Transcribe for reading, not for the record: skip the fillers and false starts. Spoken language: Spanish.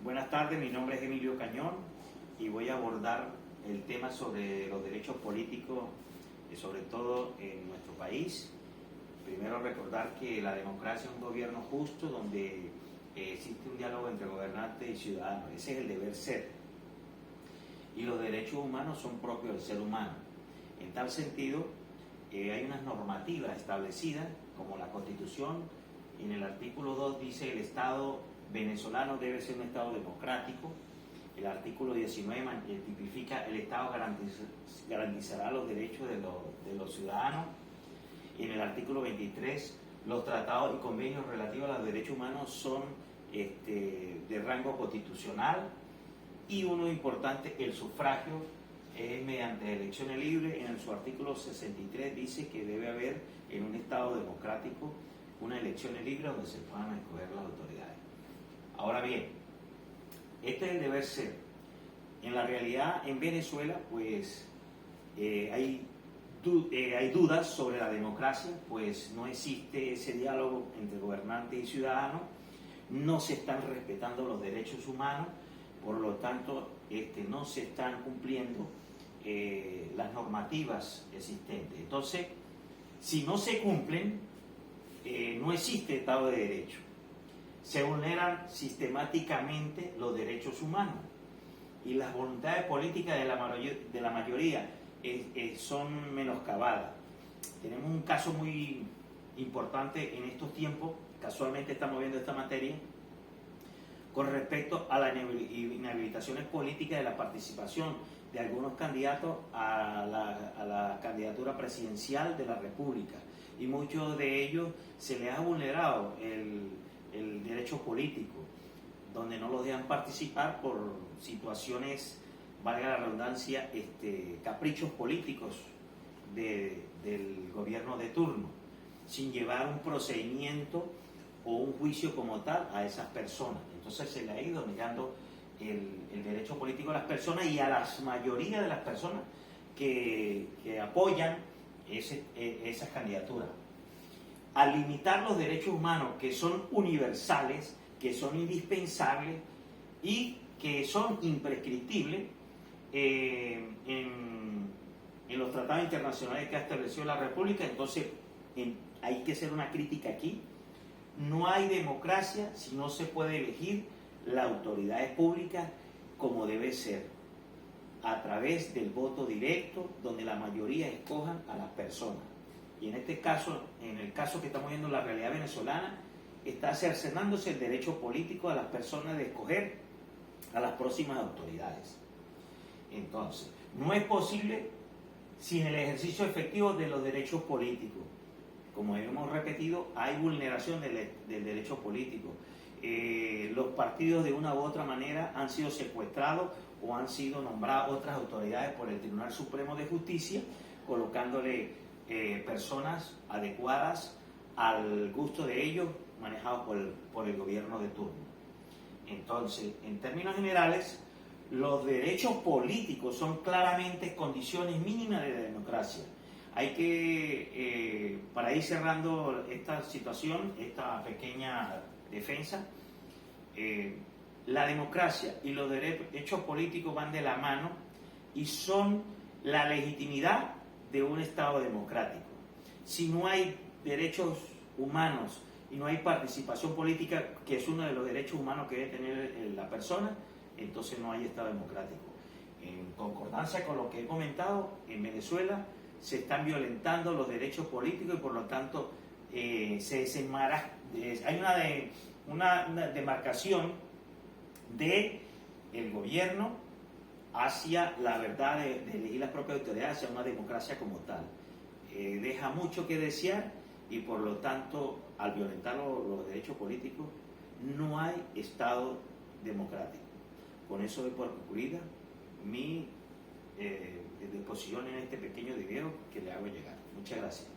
Buenas tardes, mi nombre es Emilio Cañón y voy a abordar el tema sobre los derechos políticos, sobre todo en nuestro país. Primero recordar que la democracia es un gobierno justo donde existe un diálogo entre gobernantes y ciudadanos. Ese es el deber ser. Y los derechos humanos son propios del ser humano. En tal sentido, hay unas normativas establecidas, como la Constitución. En el artículo 2 dice el Estado venezolano debe ser un Estado democrático. El artículo 19 tipifica el Estado garantizará los derechos de los ciudadanos. Y en el artículo 23 los tratados y convenios relativos a los derechos humanos son de rango constitucional. Y uno importante, el sufragio es mediante elecciones libres. En su artículo 63 dice que debe haber en un Estado democrático unas elecciones libres donde se puedan escoger las autoridades. Ahora bien, este es el deber ser. En la realidad, en Venezuela, pues hay dudas sobre la democracia, pues no existe ese diálogo entre gobernantes y ciudadanos, no se están respetando los derechos humanos, por lo tanto, no se están cumpliendo las normativas existentes. Entonces, si no se cumplen, no existe Estado de Derecho. Se vulneran sistemáticamente los derechos humanos y las voluntades políticas de la mayoría son menoscabadas. Tenemos un caso muy importante en estos tiempos, casualmente estamos viendo esta materia, con respecto a las inhabilitaciones políticas de la participación de algunos candidatos a la candidatura presidencial de la República, y muchos de ellos se les ha vulnerado el derecho político, donde no los dejan participar por situaciones, valga la redundancia, caprichos políticos del gobierno de turno, sin llevar un procedimiento o un juicio como tal a esas personas. Entonces se le ha ido negando el derecho político a las personas y a la mayoría de las personas que apoyan esas candidaturas. Al limitar los derechos humanos, que son universales, que son indispensables y que son imprescriptibles en los tratados internacionales que ha establecido la República, entonces hay que hacer una crítica aquí. No hay democracia si no se puede elegir las autoridades públicas como debe ser, a través del voto directo, donde la mayoría escojan a las personas. Y en este caso, en el caso que estamos viendo en la realidad venezolana, está cercenándose el derecho político a las personas de escoger a las próximas autoridades. Entonces, no es posible sin el ejercicio efectivo de los derechos políticos. Como hemos repetido, hay vulneración del derecho político. Los partidos de una u otra manera han sido secuestrados o han sido nombradas otras autoridades por el Tribunal Supremo de Justicia, colocándole personas adecuadas al gusto de ellos, manejados por el gobierno de turno. Entonces, en términos generales, los derechos políticos son claramente condiciones mínimas de la democracia. Hay que, para ir cerrando esta situación, esta pequeña defensa, la democracia y los derechos políticos van de la mano y son la legitimidad de un Estado democrático. Si no hay derechos humanos y no hay participación política, que es uno de los derechos humanos que debe tener la persona, entonces no hay Estado democrático. En concordancia con lo que he comentado, en Venezuela se están violentando los derechos políticos y por lo tanto hay una demarcación del gobierno hacia la verdad de elegir las propias autoridades, hacia una democracia como tal. Deja mucho que desear y por lo tanto, al violentar los derechos políticos, no hay Estado democrático. Con eso doy por concluida mi exposición en este pequeño video que le hago llegar. Muchas gracias.